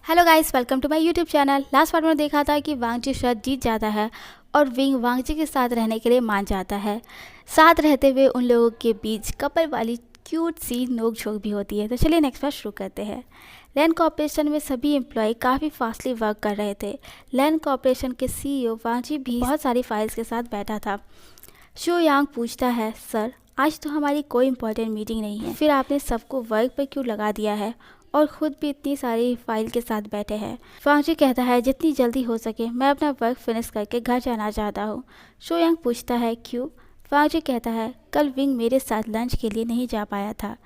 Hello guys, welcome to my YouTube channel. Last part में देखा था कि वांगजी शर्त जीत जाता है और विंग वांगजी के साथ रहने के लिए मान जाता है। साथ रहते हुए उन लोगों के बीच कपल वाली क्यूट सी नोक झोंक भी होती है। तो चलिए नेक्स्ट पार्ट शुरू करते हैं। लैंड कॉर्पोरेशन में सभी एम्प्लॉय काफ़ी फास्टली वर्क कर रहे थे। लैंड कॉर्पोरेशन के सीईओ वांगजी भी बहुत सारी फाइल्स के साथ बैठा था। शो यांग पूछता है, सर आज तो हमारी कोई इंपॉर्टेंट मीटिंग नहीं है, फिर आपने सबको वर्क पर क्यों लगा दिया है और ख़ुद भी इतनी सारी फाइल के साथ बैठे हैं। वांगजी कहता है, जितनी जल्दी हो सके मैं अपना वर्क फिनिश करके घर जाना चाहता हूँ। शो यांग पूछता है, क्यों? वांगजी कहता है, कल विंग मेरे साथ लंच के लिए नहीं जा पाया था,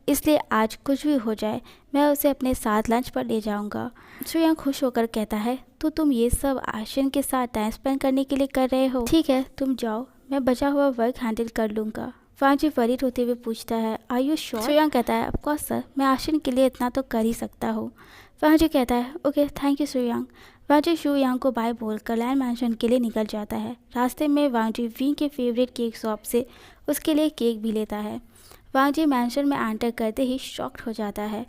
इसलिए आज कुछ भी हो जाए मैं उसे अपने साथ लंच पर ले जाऊँगा। शो यांग खुश होकर कहता है, तो तुम ये सब आशियन के साथ टाइम स्पेंड करने के लिए कर रहे हो? ठीक है, तुम जाओ, मैं बचा हुआ वर्क हैंडल कर लूँगा। वांगजी वरीड होते हुए पूछता है, आर यू श्योर? शो यांग कहता है, ऑफ कोर्स सर, मैं आशियन के लिए इतना तो कर ही सकता हूँ। वांगजी कहता है, okay thank you Shao Yang. Wangji Shao Yang को बाय बोलकर लैंड मैंशन के लिए निकल जाता है। रास्ते में वांगजी विंग के फेवरेट केक शॉप से उसके लिए केक भी लेता है। वांगजी मैंशन में एंटर करते ही शॉक्ड हो जाता है।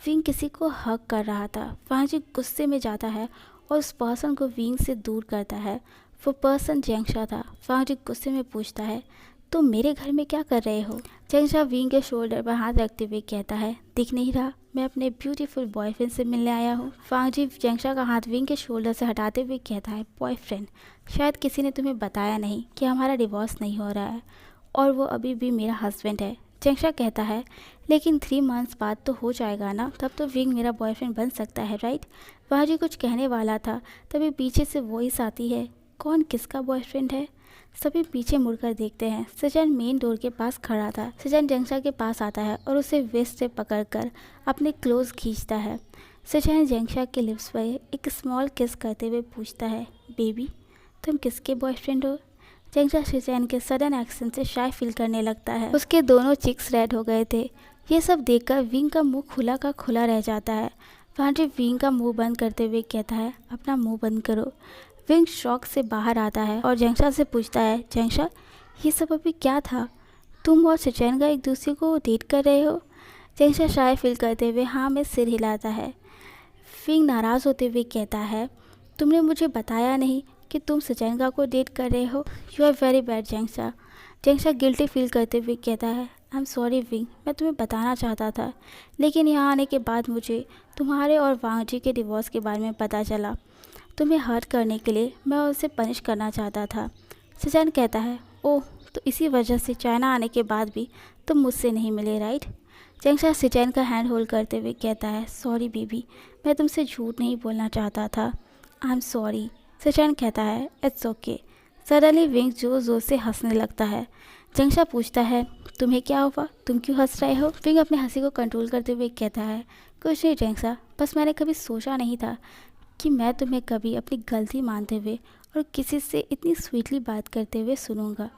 विंग किसी को हक कर रहा था। वांगजी गुस्से में जाता है और उस पर्सन को विंग से दूर करता है। वो पर्सन जेंगशा था। वांगजी गुस्से में पूछता है, तुम मेरे घर में क्या कर रहे हो? जेंगशा विंग के शोल्डर पर हाथ रखते हुए कहता है, दिख नहीं रहा, मैं अपने ब्यूटीफुल बॉयफ्रेंड से मिलने आया हूँ। वांगजी जेंगशा का हाथ विंग के शोल्डर से हटाते हुए कहता है, बॉयफ्रेंड? शायद किसी ने तुम्हें बताया नहीं कि हमारा डिवोर्स नहीं हो रहा है और वो अभी भी मेरा हस्बैंड है। जेंगशा कहता है, लेकिन 3 मंथ्स बाद तो हो जाएगा ना, तब तो विंग मेरा बॉयफ्रेंड बन सकता है, राइट? वांगजी कुछ कहने वाला था, तभी पीछे से वॉइस आती है, कौन किसका बॉयफ्रेंड है? सभी पीछे मुड़कर देखते हैं। सजन मेन डोर के पास खड़ा था। सजन जेंगशा के पास आता है और उसे वेस्ट से पकड़कर अपने क्लोज खींचता है। सजन जेंगशा के लिप्स पर एक स्मॉल किस करते हुए पूछता है, बेबी तुम किसके बॉयफ्रेंड हो? जेंगशा सजन के सडन एक्शन से शाय फील करने लगता है। उसके दोनों चिक्स रेड हो गए थे। ये सब देखकर विंग का मुंह खुला का खुला रह जाता है। वांगजी विंग का मुंह बंद करते हुए कहता है, अपना मुंह बंद करो। विंग शॉक से बाहर आता है और जेंगशा से पूछता है, जेंगशा ये सब अभी क्या था? तुम और सचैन का एक दूसरे को डेट कर रहे हो? जेंगशा शाय फील करते हुए हाँ में सिर हिलाता है। विंग नाराज़ होते हुए कहता है, तुमने मुझे बताया नहीं कि तुम सचैन का को डेट कर रहे हो। You are very bad Zhengsha. Zhengsha guilty feel करते हुए कहता है, आई एम सॉरी विंग, मैं तुम्हें बताना चाहता था, लेकिन यहाँ आने के बाद मुझे तुम्हारे और वांगजी के डिवोर्स के बारे में पता चला। तुम्हें हर्ट करने के लिए मैं उसे पनिश करना चाहता था। सचैन कहता है, ओह तो इसी वजह से चाइना आने के बाद भी तुम मुझसे नहीं मिले, राइट? जेंगशा सचैन का हैंड होल्ड करते हुए कहता है, सॉरी बेबी, मैं तुमसे झूठ नहीं बोलना चाहता था। आई एम सॉरी। सचैन कहता है, इट्स ओके। सडनली विंग जोर जोर से हंसने लगता है। जेंगशा पूछता है, तुम्हें क्या हुआ, तुम क्यों हंस रहे हो? विंग अपने हंसी को कंट्रोल करते हुए कहता है, कुछ नहीं जेंगशा, बस मैंने कभी सोचा नहीं था कि मैं तुम्हें कभी अपनी गलती मानते हुए और किसी से इतनी स्वीटली बात करते हुए सुनूंगा,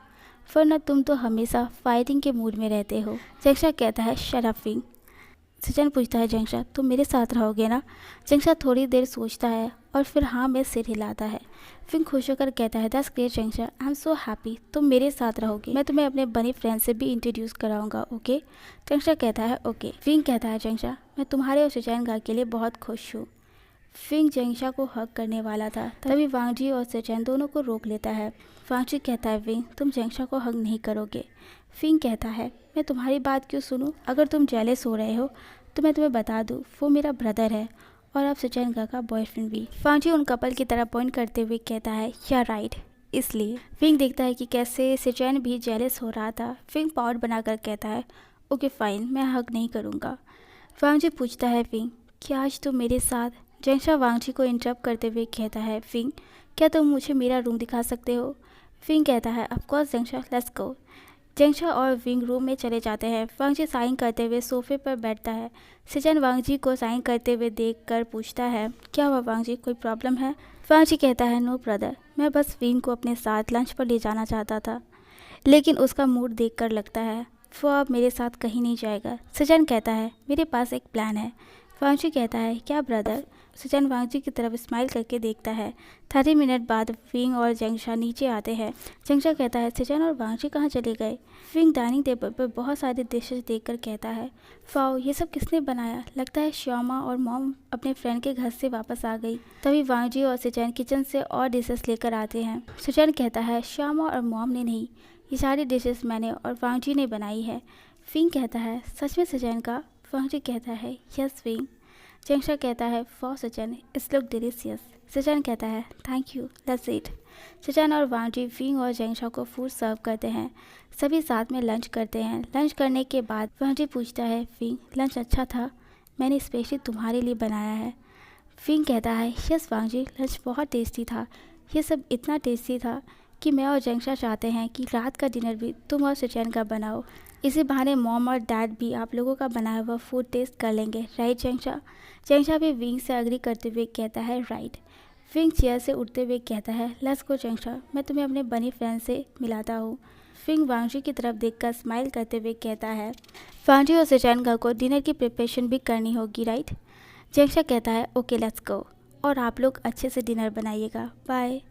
वरना तुम तो हमेशा फाइटिंग के मूड में रहते हो। जेंगशा कहता है, शट अप विंग। सचैन पूछता है, जेंगशा तुम मेरे साथ रहोगे ना? जेंगशा थोड़ी देर सोचता है और फिर हाँ में सिर हिलाता है। विंग खुश होकर कहता है, that's great Zhengsha, I am so happy तुम मेरे साथ रहोगे। मैं तुम्हें अपने बनी फ्रेंड से भी इंट्रोड्यूस कराऊंगा, ओके? जेंगशा कहता है, ओके। विंग कहता है, जेंगशा मैं तुम्हारे और सचैन का के लिए बहुत खुश हूँ। विंग जेंगशा को हक करने वाला था, तभी वांगजी और सचैन दोनों को रोक लेता है। वांगजी कहता है, विंग तुम जेंगशा को हक नहीं करोगे। विंग कहता है, मैं तुम्हारी बात क्यों सुनूं? अगर तुम जेलस हो रहे हो तो मैं तुम्हें बता दूं, वो मेरा ब्रदर है और अब सचैन का बॉयफ्रेंड भी। वांगजी उन कपल की तरह पॉइंट करते हुए कहता है, या राइट, इसलिए। विंग देखता है कि कैसे सचैन भी जेलस हो रहा था। विंग पाउट बनाकर कहता है, ओके फाइन, मैं हक नहीं करूँगा। वांगजी पूछता है, विंग क्या आज तुम मेरे साथ? जेंगशा वांगजी को इंटरप्ट करते हुए कहता है, विंग क्या तुम मुझे मेरा रूम दिखा सकते हो? विंग कहता है, ऑफ कोर्स जेंगशा, लेट्स गो। जेंगशा और विंग रूम में चले जाते हैं। वांगजी साइन करते हुए सोफे पर बैठता है। सचैन वांगजी को साइन करते हुए देखकर पूछता है, क्या हुआ वांगजी, कोई प्रॉब्लम है? वांगजी कहता है, नो ब्रदर, मैं बस विंग को अपने साथ लंच पर ले जाना चाहता था, लेकिन उसका मूड देखकर लगता है वो अब मेरे साथ कहीं नहीं जाएगा। सचैन कहता है, मेरे पास एक प्लान है। वांगजी कहता है, क्या ब्रदर? सचिन वांगजी की तरफ स्माइल करके देखता है। 30 मिनट बाद विंग और जेंगशा नीचे आते हैं। जेंगशा कहता है, सचिन और वांगजी कहाँ चले गए? विंग डाइनिंग टेबल पर बहुत सारी डिशेस देखकर कहता है, वाओ, ये सब किसने बनाया? लगता है श्यामा और मॉम अपने फ्रेंड के घर से वापस आ गई। तभी वांगजी और सचिन किचन से और डिशेस लेकर आते हैं। सचिन कहता है, श्यामा और मॉम ने नहीं, ये सारी डिशेस मैंने और वांगजी ने बनाई है। विंग कहता है, सच में सचिन का? वांगजी कहता है, यस विंग। जेंगशा कहता है, wow Sachin, it's look delicious. Sachin कहता है, thank you, let's eat. Sachin और वांगजी विंग और जेंगशा को फूड सर्व करते हैं। सभी साथ में लंच करते हैं। लंच करने के बाद वांगजी पूछता है, विंग, लंच अच्छा था? मैंने स्पेशली तुम्हारे लिए बनाया है। विंग कहता है, यस वांगजी, लंच बहुत टेस्टी था। ये सब इतना टेस्टी था कि मैं और जेंगशा चाहते हैं कि रात का डिनर भी तुम और सचिन का बनाओ। इसी बहाने मॉम और डैड भी आप लोगों का बनाया हुआ फूड टेस्ट कर लेंगे, राइट जेंगशा? जेंगशा भी विंग से एग्री करते हुए कहता है, राइट। विंग चेयर से उठते हुए कहता है, लेट्स गो जेंगशा, मैं तुम्हें अपने बनी फ्रेंड से मिलाता हूँ। विंग वांगजी की तरफ देखकर स्माइल करते हुए कहता है, वांगजी और सचिन को डिनर की प्रिपरेशन भी करनी होगी, राइट? जेंगशा कहता है, ओके लेट्स गो, और आप लोग अच्छे से डिनर बनाइएगा, बाय।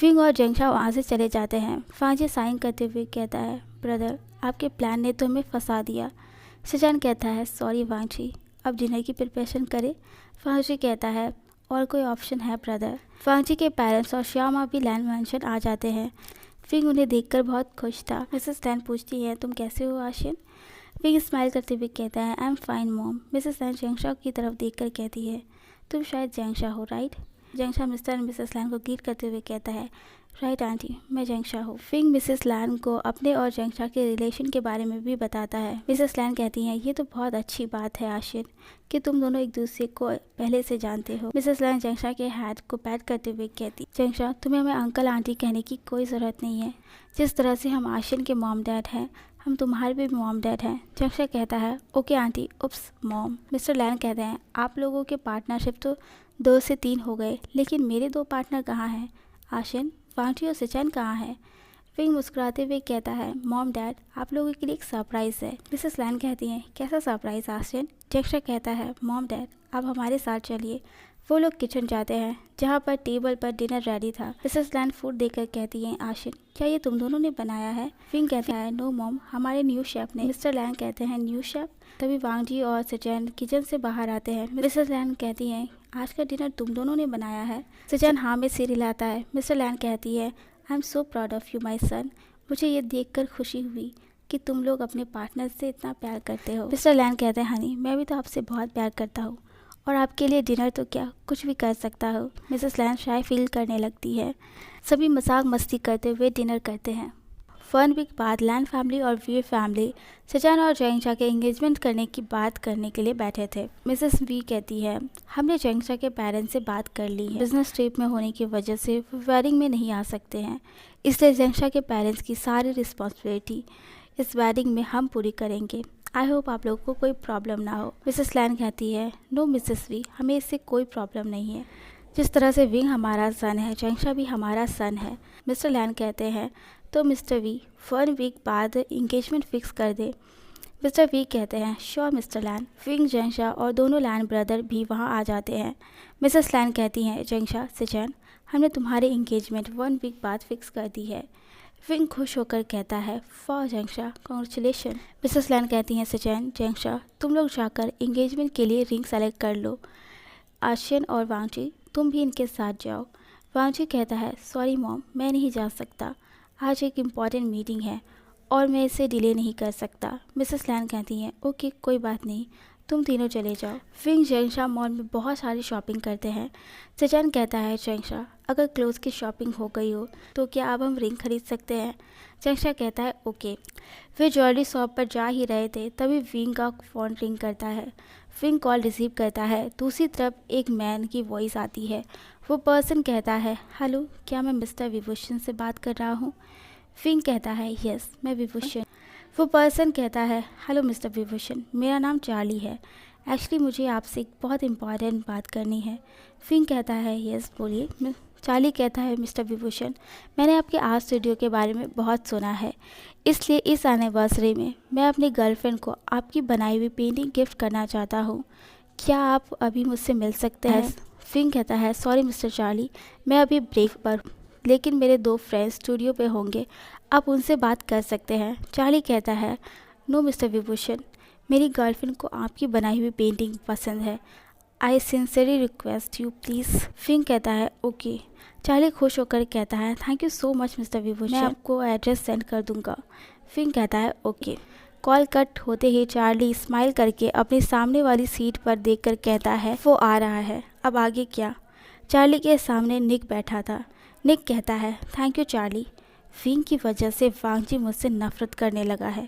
विंग और जेंगशा वहाँ से चले जाते हैं। वांगजी साइन करते हुए कहता है, ब्रदर, आपके प्लान ने तो हमें फंसा दिया। सचिन कहता है, सॉरी वांगजी, अब डिनर की प्रिपरेशन करें? वांगजी कहता है, और कोई ऑप्शन है ब्रदर? वांगजी के पेरेंट्स और श्यामा भी लैंड मैंशन आ जाते हैं। विंग उन्हें देखकर बहुत खुश था। मिसेस लैन पूछती है, तुम कैसे हो आशिन? विंग स्माइल करते हुए कहता है, I am fine mom. Mrs Lan Zhengsha की तरफ देखकर कहती है, तुम शायद जेंगशा हो, right? Zhengsha Mr and Mrs Lan को ग्रीट करते हुए कहता है, राइट आंटी, मैं जेंगशा हूँ। विंग मिसेस लैन को अपने और जेंगशा के रिलेशन के बारे में भी बताता है। मिसेस लैन कहती हैं, ये तो बहुत अच्छी बात है आशिन कि तुम दोनों एक दूसरे को पहले से जानते हो। मिसेस लैन जेंगशा के हेड को पैट करते हुए कहती, जेंगशा, तुम्हें हमें अंकल आंटी कहने की कोई ज़रूरत नहीं है। जिस तरह से हम आशिन के मॉम डैड हैं, हम तुम्हारे भी मॉम डैड हैं। जेंगशा कहता है, ओके आंटी, उप्स मॉम। मिस्टर लैन कहते हैं, आप लोगों के पार्टनरशिप तो 2 से 3 हो गए, लेकिन मेरे 2 पार्टनर कहाँ हैं? आशिन, वांगजी और सचिन कहाँ हैं? विंग मुस्कुराते हुए कहता है, मॉम डैड, आप लोगों के लिए एक सरप्राइज़ है। मिसेस लैन कहती हैं, कैसा सरप्राइज़ आशिन? जेंगशा कहता है, मॉम डैड, आप हमारे साथ चलिए। वो लोग किचन जाते हैं, जहाँ पर टेबल पर डिनर रेडी था। मिसेस लैन फूड देकर कहती हैं, आशिन, क्या ये तुम दोनों ने बनाया है? विंग कहता है, नो मॉम, हमारे न्यू शेफ ने। मिस्टर लैन कहते हैं, न्यू शेफ? तभी वांगजी और सचिन किचन से बाहर आते हैं। मिसेस लैन कहती हैं, आज का डिनर तुम दोनों ने बनाया है? सचिन हाँ में सिर हिलाता है। मिस्टर लैन कहती है, I am so proud of you my son. मुझे ये देखकर खुशी हुई कि तुम लोग अपने पार्टनर से इतना प्यार करते हो। मिस्टर लैन कहते हैं, हनी, मैं भी तो आपसे बहुत प्यार करता हूँ और आपके लिए डिनर तो क्या कुछ भी कर सकता हो। मिसेस लैन शाय फील करने लगती है। सभी मजाक मस्ती करते हुए डिनर करते हैं। 1 वीक बाद लैन फैमिली और वी फैमिली सचिन और जेंगशा के एंगेजमेंट करने की बात करने के लिए बैठे थे। मिसेस वी कहती है, हमने जेंगशा के पेरेंट्स से बात कर ली है। बिजनेस ट्रिप में होने की वजह से वो वेडिंग में नहीं आ सकते हैं, इसलिए जेंगशा के पेरेंट्स की सारी रिस्पॉन्सिबिलिटी इस वेडिंग में हम पूरी करेंगे। आई होप आप लोगों को कोई प्रॉब्लम ना हो। मिसेस लैन कहती है, नो मिसेस वी, हमें इससे कोई प्रॉब्लम नहीं है। जिस तरह से विंग हमारा सन है, जेंगशा भी हमारा सन है। मिस्टर लैन कहते हैं, तो मिस्टर वी 1 वीक बाद इंगेजमेंट फिक्स कर दे। मिस्टर वी कहते हैं, श्योर मिस्टर लैन। विंग, जेंगशा और दोनों लैन ब्रदर भी वहां आ जाते हैं। मिसेस लैन कहती हैं, जेंगशा, सचिन, हमने तुम्हारी इंगेजमेंट 1 वीक बाद फिक्स कर दी है। विंग खुश होकर कहता है, वाह जेंगशा, कॉन्ग्रेचुलेशन। मिसेस लैन कहती हैं, सचिन, जेंगशा, तुम लोग जाकर इंगेजमेंट के लिए रिंग सेलेक्ट कर लो। आशियन और वांगजी, तुम भी इनके साथ जाओ। वांगजी कहता है, सॉरी मॉम, मैं नहीं जा सकता, आज एक इम्पॉर्टेंट मीटिंग है और मैं इसे डिले नहीं कर सकता। मिसेस लैन कहती हैं, ओके कोई बात नहीं, तुम तीनों चले जाओ। विंग जेंगशा मॉल में बहुत सारी शॉपिंग करते हैं। सचिन कहता है, जेंगशा, अगर क्लोथ्स की शॉपिंग हो गई हो तो क्या अब हम रिंग खरीद सकते हैं? जेंगशा कहता है, ओके। वे ज्वेलरी शॉप पर जा ही रहे थे, तभी विंग का फ़ोन रिंग करता है। विंग कॉल रिसीव करता है। दूसरी तरफ एक मैन की वॉइस आती है। वो पर्सन कहता है, हेलो, क्या मैं मिस्टर विभूषण से बात कर रहा हूँ? विंग कहता है, यस, मैं विभूषण। वो पर्सन कहता है, हेलो मिस्टर विभूषण, मेरा नाम चार्ली है। एक्चुअली मुझे आपसे एक बहुत इम्पॉर्टेंट बात करनी है। विंग कहता है, यस बोलिए। चार्ली कहता है, मिस्टर विभूषण, मैंने आपके आर्ट स्टूडियो के बारे में बहुत सुना है, इसलिए इस एनिवर्सरी में मैं अपनी गर्लफ्रेंड को आपकी बनाई हुई पेंटिंग गिफ्ट करना चाहता हूँ। क्या आप अभी मुझसे मिल सकते हैं? फिंग कहता है सॉरी मिस्टर चार्ली, मैं अभी ब्रेक पर हूँ, लेकिन मेरे 2 फ्रेंड्स स्टूडियो पे होंगे, आप उनसे बात कर सकते हैं। चार्ली कहता है नो मिस्टर विभूषण, मेरी गर्लफ्रेंड को आपकी बनाई हुई पेंटिंग पसंद है। I sincerely request you please. फिंग कहता है ओके। चार्ली खुश होकर कहता है thank you so much Mr Vibhushan, मैं आपको एड्रेस सेंड कर दूंगा। फिंग कहता है ओके। कॉल कट होते ही चार्ली स्माइल करके अपनी सामने वाली सीट पर देखकर कहता है वो आ रहा है, अब आगे क्या? चार्ली के सामने निक बैठा था। निक कहता है थैंक यू चार्ली, फिंग की वजह से वांगजी मुझसे नफरत करने लगा है।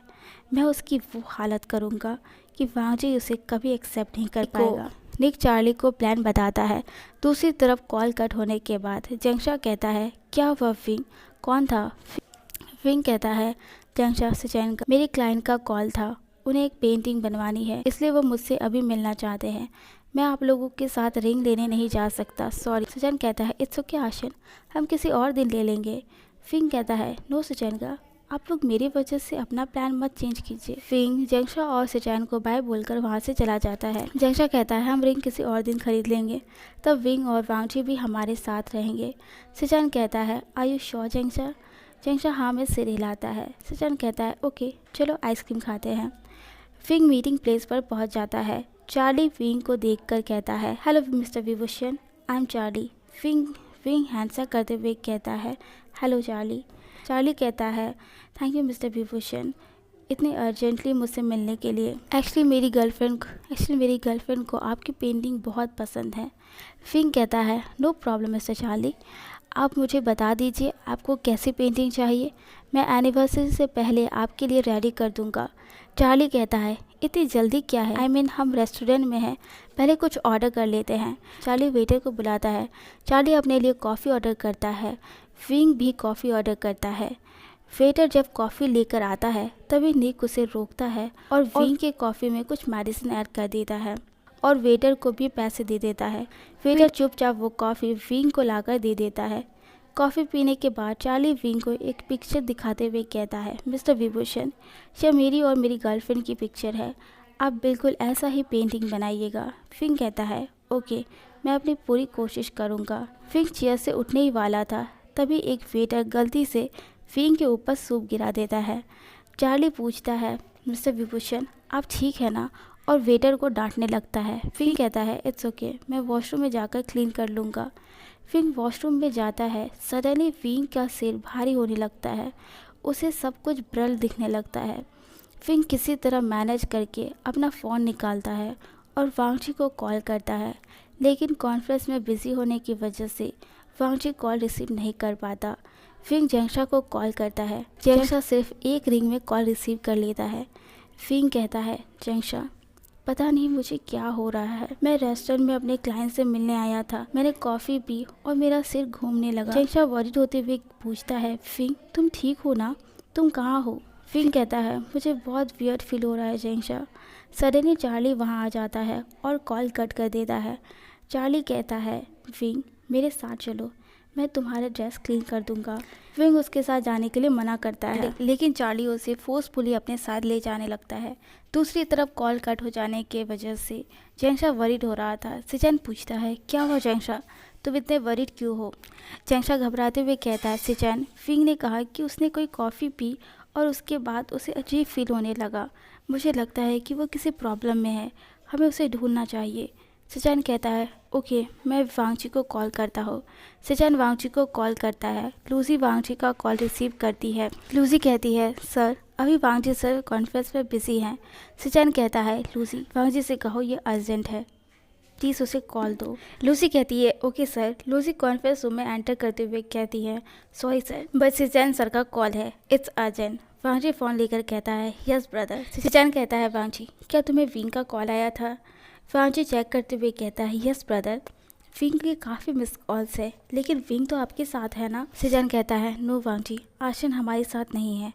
मैं उसकी वो हालत करूँगा कि वांगजी उसे कभी एक्सेप्ट नहीं कर पाएगा। निक चार्ली को प्लान बताता है। दूसरी तरफ कॉल कट होने के बाद जंगशा कहता है क्या हुआ फिंग, कौन था? फिंग कहता है जंगशा सिचैन का, मेरी क्लाइंट का कॉल था, उन्हें एक पेंटिंग बनवानी है, इसलिए वो मुझसे अभी मिलना चाहते हैं। मैं आप लोगों के साथ रिंग लेने नहीं जा सकता, सॉरी। सिचैन कहता है इट्स ओके आशन, हम किसी और दिन ले लेंगे। फिंग कहता है नो सिचैन का, आप लोग मेरी वजह से अपना प्लान मत चेंज कीजिए। फिंग जंगशा और सिचैन को बाय बोलकर वहाँ से चला जाता है। जंगशा कहता है हम रिंग किसी और दिन खरीद लेंगे, तब विंग और वांगजी भी हमारे साथ रहेंगे। सिचैन कहता है आर यू श्योर जंगशा? जंगशा हाँ में सिर हिलाता है। सिचैन कहता है ओके चलो आइसक्रीम खाते हैं। फिंग मीटिंग प्लेस पर पहुंच जाता है। चार्ली फिंग को देखकर कहता है hello mister Vibhushan, I am Charlie. Phing handshake करते हुए कहता है हेलो चार्ली। चार्ली कहता है थैंक यू मिस्टर विभूषण, इतने अर्जेंटली मुझसे मिलने के लिए। एक्चुअली मेरी गर्लफ्रेंड को आपकी पेंटिंग बहुत पसंद है। फिंग कहता है नो प्रॉब्लम मिस्टर चार्ली, आप मुझे बता दीजिए आपको कैसी पेंटिंग चाहिए, मैं एनिवर्सरी से पहले आपके लिए रेडी कर दूंगा। चार्ली कहता है इतनी जल्दी क्या है, आई मीन हम रेस्टोरेंट में हैं, पहले कुछ ऑर्डर कर लेते हैं। चार्ली वेटर को बुलाता है। चार्ली अपने लिए कॉफ़ी ऑर्डर करता है। फिंग भी कॉफ़ी ऑर्डर करता है। वेटर जब कॉफ़ी लेकर आता है तभी निक उसे रोकता है और विंग के कॉफ़ी में कुछ मेडिसिन ऐड कर देता है और वेटर को भी पैसे दे देता है। वेटर चुपचाप वो कॉफ़ी विंग को लाकर दे देता है। कॉफ़ी पीने के बाद चार्ली विंग को एक पिक्चर दिखाते हुए कहता है मिस्टर विभूषण, यह मेरी और मेरी गर्लफ्रेंड की पिक्चर है, आप बिल्कुल ऐसा ही पेंटिंग बनाइएगा। फिंग कहता है ओके, मैं अपनी पूरी कोशिश करूँगा। फिंग चेयर से उठने ही वाला था तभी एक वेटर गलती से फिंग के ऊपर सूप गिरा देता है। चार्ली पूछता है मिस्टर विभूषण आप ठीक है ना, और वेटर को डांटने लगता है। फिंग कहता है इट्स ओके, मैं वॉशरूम में जाकर क्लीन कर लूँगा। फिंग वॉशरूम में जाता है। सडनली फिंग का सिर भारी होने लगता है, उसे सब कुछ ब्लर दिखने लगता है। फिंग किसी तरह मैनेज करके अपना फ़ोन निकालता है और वांगजी को कॉल करता है, लेकिन कॉन्फ्रेंस में बिज़ी होने की वजह से वांगजी कॉल रिसीव नहीं कर पाता। फिंग जंगशा को कॉल करता है। जंगशा सिर्फ एक रिंग में कॉल रिसीव कर लेता है। फिंग कहता है जंगशा पता नहीं मुझे क्या हो रहा है, मैं रेस्टोरेंट में अपने क्लाइंट से मिलने आया था, मैंने कॉफ़ी पी और मेरा सिर घूमने लगा। जंगशा वरीड होते हुए पूछता है फिंग तुम ठीक हो ना, तुम कहाँ हो? फिंग कहता है मुझे बहुत वियर्ड फील हो रहा है जंगशा। सडनली चार्ली वहाँ आ जाता है और कॉल कट कर देता है। चार्ली कहता है फिंग मेरे साथ चलो, मैं तुम्हारा ड्रेस क्लीन कर दूंगा। फिंग उसके साथ जाने के लिए मना करता है, लेकिन चार्ली उसे फोर्सफुली अपने साथ ले जाने लगता है। दूसरी तरफ कॉल कट हो जाने के वजह से जंगशा वरीड हो रहा था। सिचैन पूछता है क्या हुआ जंगशा, तुम इतने वरीड क्यों हो? जंगशा घबराते हुए कहता है सिचैन फिंग ने कहा कि उसने कोई कॉफ़ी पी और उसके बाद उसे अजीब फील होने लगा, मुझे लगता है कि वो किसी प्रॉब्लम में है, हमें उसे ढूंढना चाहिए। सिचैन कहता है ओके, मैं वांगजी को कॉल करता हूँ। सिचैन वांगजी को कॉल करता है। लूजी वांगजी का कॉल रिसीव करती है। लूजी कहती है सर अभी वांगजी सर कॉन्फ्रेंस में बिजी हैं। सिचैन कहता है लूजी वांगजी से कहो ये अर्जेंट है, प्लीज़ उसे कॉल दो। लूसी कहती है okay sir. Lucy conference room में एंटर करते हुए कहती है सॉरी सर बट सिचैन सर का कॉल है, इट्स अर्जेंट। वांगजी फ़ोन लेकर कहता है यस ब्रदर। सिचैन कहता है वांगजी क्या तुम्हें विंग का कॉल आया था? वांगजी चेक करते हुए कहता है यस ब्रदर, विंग के काफ़ी मिस कॉल्स है, लेकिन विंग तो आपके साथ है ना? सिचैन कहता है नो वांगजी, आशन हमारे साथ नहीं है।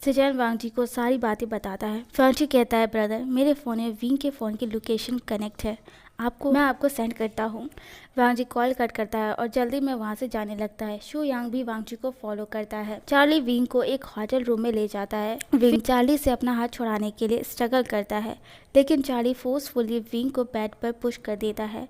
सिचैन वांगजी को सारी बातें बताता है। वांगजी कहता है ब्रदर मेरे फ़ोन में विंग के फ़ोन की लोकेशन कनेक्ट है, मैं आपको सेंड करता हूँ। वांग जी कॉल कट करता है और जल्दी में वहाँ से जाने लगता है। शू यांग भी वांग जी को फॉलो करता है। चार्ली विंग को एक होटल रूम में ले जाता है। विंग चार्ली से अपना हाथ छुड़ाने के लिए स्ट्रगल करता है, लेकिन चार्ली फोर्सफुली विंग को बेड पर पुश कर देता है।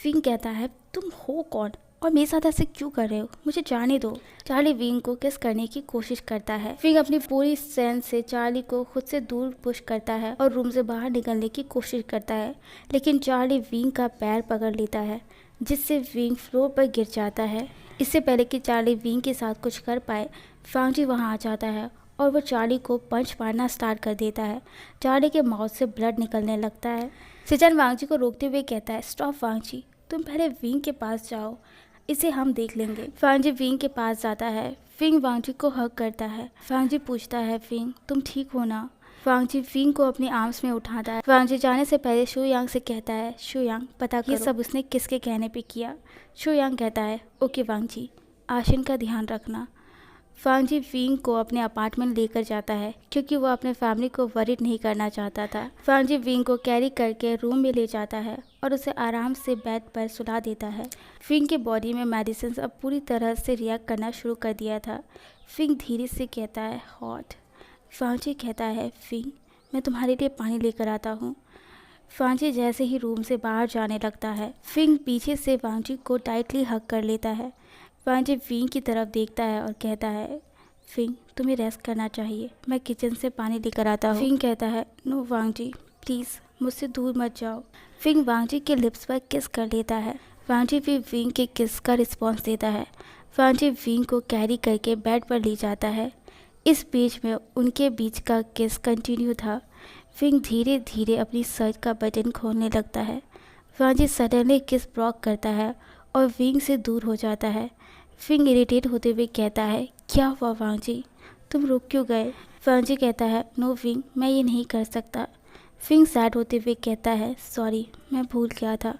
विंग कहता है, तुम हो कौन और मेरे साथ ऐसे क्यों कर रहे हो, मुझे जाने दो। चार्ली विंग को किस करने की कोशिश करता है। विंग अपनी पूरी स्ट्रेंथ से चार्ली को खुद से दूर पुश करता है और रूम से बाहर निकलने की कोशिश करता है, लेकिन चार्ली विंग का पैर पकड़ लेता है, जिससे विंग फ्लोर पर गिर जाता है। इससे पहले कि चार्ली विंग के साथ कुछ कर पाए, वांग जी वहाँ आ जाता है और वो चार्ली को पंच मारना स्टार्ट कर देता है। चार्ली के माउथ से ब्लड निकलने लगता है। सिजन वांग जी को रोकते हुए कहता है, स्टॉप वांग जी, तुम पहले विंग के पास जाओ, इसे हम देख लेंगे। वांग जी विंग के पास जाता है। विंग वांग जी को हग करता है। वांग जी पूछता है, विंग तुम ठीक हो ना। वांग जी विंग को अपने आर्म्स में उठाता है। वांग जी जाने से पहले शू यांग से कहता है, शू यांग पता करो ये सब उसने किसके कहने पे किया। शू यांग कहता है, ओके वांग जी, आशिन का ध्यान रखना। वांग जी विंग को अपने अपार्टमेंट लेकर जाता है, क्योंकि वो अपने फैमिली को वरीड नहीं करना चाहता था। वांग जी विंग को कैरी करके रूम में ले जाता है और उसे आराम से बेड पर सुला देता है। विंग के बॉडी में मेडिसिन अब पूरी तरह से रिएक्ट करना शुरू कर दिया था। विंग धीरे से कहता है, हॉट। वांग जी कहता है, विंग मैं तुम्हारे लिए पानी लेकर आता हूँ। वांग जी जैसे ही रूम से बाहर जाने लगता है, विंग पीछे से वांग जी को टाइटली हग कर लेता है। वांग जी विंग की तरफ देखता है और कहता है, विंग तुम्हें रेस्ट करना चाहिए, मैं किचन से पानी लेकर आता हूँ। विंग कहता है, नो वांग जी प्लीज़ मुझसे दूर मत जाओ। विंग वांग जी के लिप्स पर किस कर लेता है। वांग जी भी विंग के किस का रिस्पॉन्स देता है। वांग जी विंग को कैरी करके बेड पर ले जाता है। इस बीच में उनके बीच का किस कंटिन्यू था। विंग धीरे धीरे अपनी शर्ट का बटन खोलने लगता है। वांग जी सडनली किस ब्लॉक करता है और विंग से दूर हो जाता है। विंग इरिटेट होते हुए कहता है, क्या हुआ वांग जी, तुम रुक क्यों गए। वांग जी कहता है, नो विंग मैं ये नहीं कर सकता। विंग सैड होते हुए कहता है, सॉरी मैं भूल गया था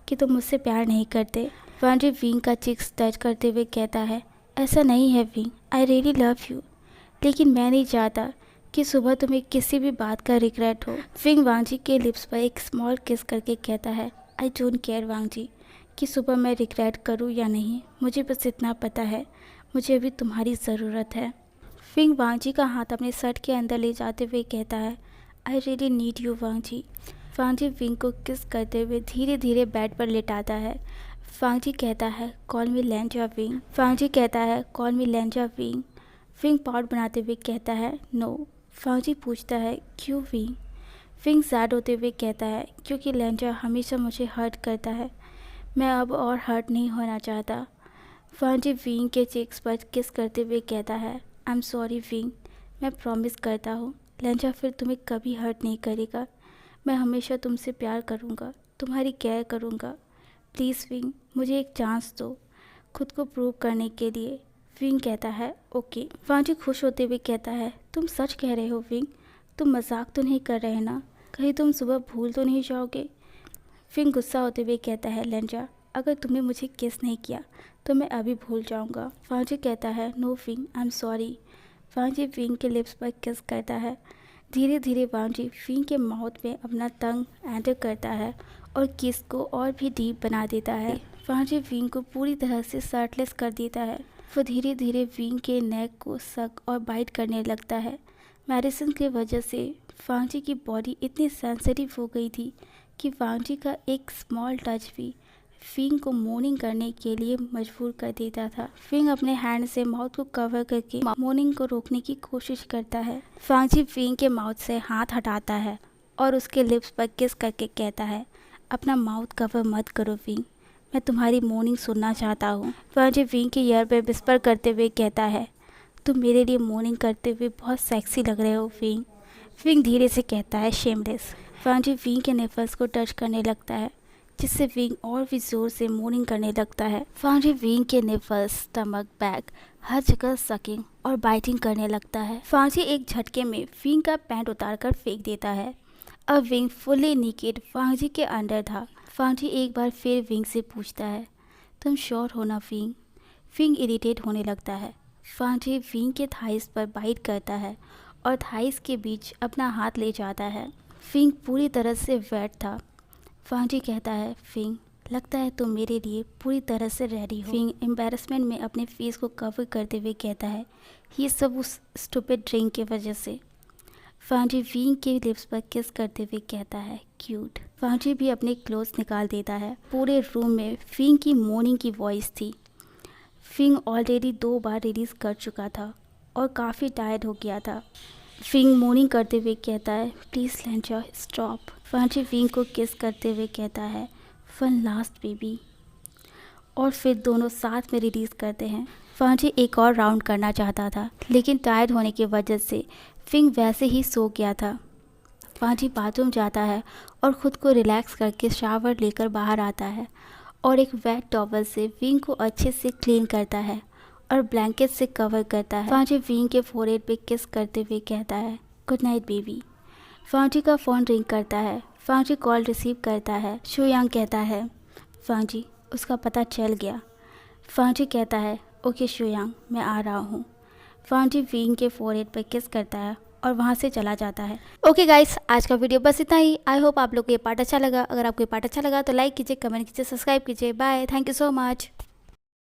कि तुम मुझसे प्यार नहीं करते। वांग जी विंग का चिक्स टच करते हुए कहता है, ऐसा नहीं है wing, I really love you, लेकिन मैं नहीं चाहता कि सुबह तुम्हें किसी भी बात का रिग्रेट हो। विंग वांग जी के लिप्स पर एक स्मॉल किस करके कहता है, आई डोंट केयर वांग जी कि सुबह मैं रिग्रेट करूं या नहीं, मुझे बस इतना पता है मुझे अभी तुम्हारी ज़रूरत है। विंग वांग जी का हाथ अपने शर्ट के अंदर ले जाते हुए कहता है, I really need you Wangji. Wangji Wing को किस करते हुए धीरे धीरे बेड पर लेटाता है। वांग जी कहता है, कॉल मी लेंजा विंग। वांग जी कहता है, कॉल मी लेंजा विंग। विंग पाउट बनाते हुए कहता है, नो। वांग जी पूछता है, क्यों विंग। विंग सैड होते हुए कहता है, क्योंकि लेंजा हमेशा मुझे हर्ट करता है, मैं अब और हर्ट नहीं होना चाहता। वांग जी विंग के चेक्स पर किस करते हुए कहता है, आई एम सॉरी विंग, मैं प्रॉमिस करता हूँ लेंजा फिर तुम्हें कभी हर्ट नहीं करेगा, मैं हमेशा तुमसे प्यार करूँगा, तुम्हारी केयर करूँगा, प्लीज़ विंग मुझे एक चांस दो खुद को प्रूव करने के लिए। विंग कहता है, ओके। वांग जी खुश होते हुए कहता है, तुम सच कह रहे हो विंग, तुम मजाक तो नहीं कर रहे ना, कहीं तुम सुबह भूल तो नहीं जाओगे। विंग गुस्सा होते हुए कहता है, लेंजा अगर तुमने मुझे किस नहीं किया तो मैं अभी भूल जाऊंगा। वांग जी कहता है, no Wing I am sorry. Wangji Wing के लिप्स पर किस करता है। धीरे धीरे वांग जी विंग के माउथ में अपना टंग एंटर करता है और किस को और भी डीप बना देता है। वांग जी विंग को पूरी तरह से शर्टलेस कर देता है। वो धीरे धीरे विंग के नेक को सक और बाइट करने लगता है। मेडिसिन की वजह से वांग जी की बॉडी इतनी सेंसिटिव हो गई थी कि वांग जी का एक स्मॉल टच भी विंग को मोर्निंग करने के लिए मजबूर कर देता था। विंग अपने हैंड से माउथ को कवर करके मोर्निंग को रोकने की कोशिश करता है। वांग जी विंग के माउथ से हाथ हटाता है और उसके लिप्स पर किस करके कहता है, अपना माउथ कवर मत करो विंग, मैं तुम्हारी मोर्निंग सुनना चाहता हूँ। वांग जी विंग के ईयर पे विस्पर करते हुए कहता है, तुम मेरे लिए मोर्निंग करते हुए बहुत सेक्सी लग रहे हो विंग। विंग धीरे से कहता है, शेमलेस। वांग जी विंग के निपल्स को टच करने लगता है, जिससे विंग और भी जोर से मोर्निंग करने लगता है। वांग जी विंग के निपल्स, स्टमक, बैक हर जगह सकिंग और बाइटिंग करने लगता है। वांग जी एक झटके में विंग का पैंट उतारकर फेंक देता है। अब विंग फुल्ली निकेड वांग जी के अंदर था। वांग जी एक बार फिर विंग से पूछता है, तुम श्योर हो ना विंग। विंग इरिटेट होने लगता है। वांग जी विंग के थाइस पर बाइट करता है और थाइस के बीच अपना हाथ ले जाता है। विंग पूरी तरह से वेट था। फांजी कहता है, फिंग लगता है तुम मेरे लिए पूरी तरह से रेडी हो। फिंग एम्बेरसमेंट में अपने फेस को कवर करते हुए कहता है, ये सब उस स्टूपिड ड्रिंक की वजह से। फांजी विंग के लिप्स पर किस करते हुए कहता है, क्यूट। फांजी भी अपने क्लोथ्स निकाल देता है। पूरे रूम में फिंग की मोर्निंग की वॉइस थी। फिंग ऑलरेडी 2 बार रिलीज़ कर चुका था और काफ़ी टायर्ड हो गया था। फिंग मोर्निंग करते हुए कहता है, प्लीज़ लेंचा स्टॉप। फांजी फिंग को किस करते हुए कहता है, वन लास्ट बेबी, और फिर दोनों साथ में रिलीज़ करते हैं। फांजी एक और राउंड करना चाहता था, लेकिन टायर्ड होने की वजह से फिंग वैसे ही सो गया था। फांजी बाथरूम जाता है और ख़ुद को रिलैक्स करके शावर लेकर बाहर आता है और एक वेट टॉवल से विंग को अच्छे से क्लीन करता है और ब्लैंकेट से कवर करता है। फांजी विंग के फोरहेड पे किस करते हुए कहता है, गुड नाइट बेबी। फांजी का फ़ोन रिंग करता है। फांजी कॉल रिसीव करता है। शुयांग कहता है, फांजी उसका पता चल गया। फांजी कहता है, ओके शुयांग, मैं आ रहा हूँ। फांजी विंग के फोरहेड पर किस करता है और वहाँ से चला जाता है। ओके गाइस, आज का वीडियो बस इतना ही। आई होप आप लोग को ये पार्ट अच्छा लगा। अगर आपको ये पार्ट अच्छा लगा तो लाइक कीजिए, कमेंट कीजिए, सब्सक्राइब कीजिए। Bye, thank you so much.